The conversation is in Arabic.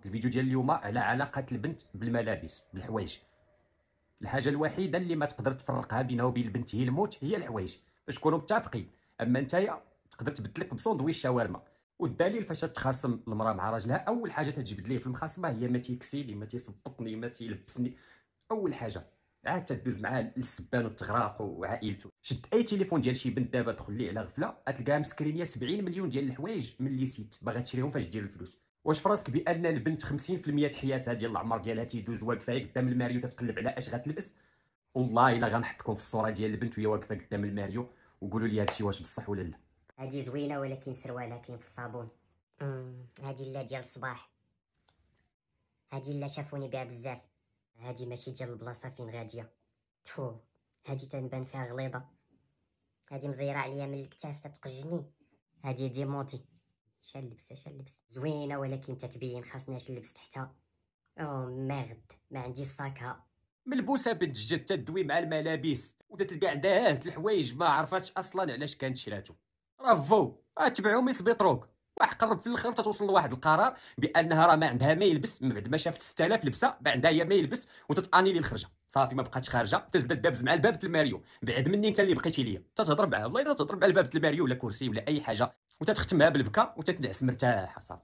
الفيديو ديال اليوم على علاقة البنت بالملابس بالحوايج. الحاجة الوحيدة اللي ما تقدر تفرقها بينها وبين البنت هي الموت، هي الحوايج باش تكونوا متفقين. اما نتايا تقدر تبدلك بساندويش شاورما. والدليل فاش تخاصم المراه مع راجلها، اول حاجه تجبد ليه في المخاصمه هي ما تيكسيني، ما تيصبطني، ما تيلبسني. اول حاجه عاد تدوز معاه للسبان والتغراق وعائلته. شد اي تليفون ديال شي بنت دابا دخل ليه على غفله، غتلقاها مسكرينيه 70 مليون ديال الحوايج من اللي سيت باغا تشريهم فاش دير الفلوس. واش فراسك بان البنت 50% حياتها ديال العمر ديالها تيدوز واقفه قدام الماريو تتقلب على اش غتلبس؟ والله الا غنحطكم في الصوره ديال البنت وهي واقفه قدام الماريو وقولوا لي هادشي واش بصح ولا لا. هادي زوينه ولكن سروالها كاين في الصابون. هادي لا ديال الصباح، هادي لا شافوني بها بزاف. هادي ماشي ديال البلاصه فين غاديه. تفو، هادي تنبان فيها غليظه. هادي مزيره عليا من الكتاف تتقجني. هادي ديمونتي. شنلبس زوينه ولكن تتبين، خاصناش نلبس تحتها. او ميرد، ما عندي الصاكه. ملبوسه بنت الجد تدوي مع الملابس وتتلقى عندها هاد الحوايج ما عرفتش اصلا علاش كانت شراتو. رافو اتبعهم يسبطروك. واحد قرب في الاخر تتوصل لواحد القرار بانها راه ما عندها ما يلبس من بعد ما شافت 6000 لبسه، ما عندها هي ما يلبس وتتاني لي الخرجه. صافي ما بقاتش خارجه، تبدا دابز مع الباب الماريو. بعد مني انت اللي بقيتي ليا تتهضر معاه، والله الا تهضر مع الباب الماريو ولا كرسي ولا اي حاجه وتتختمها بالبكا وتتنعس مرتاحه. صافي.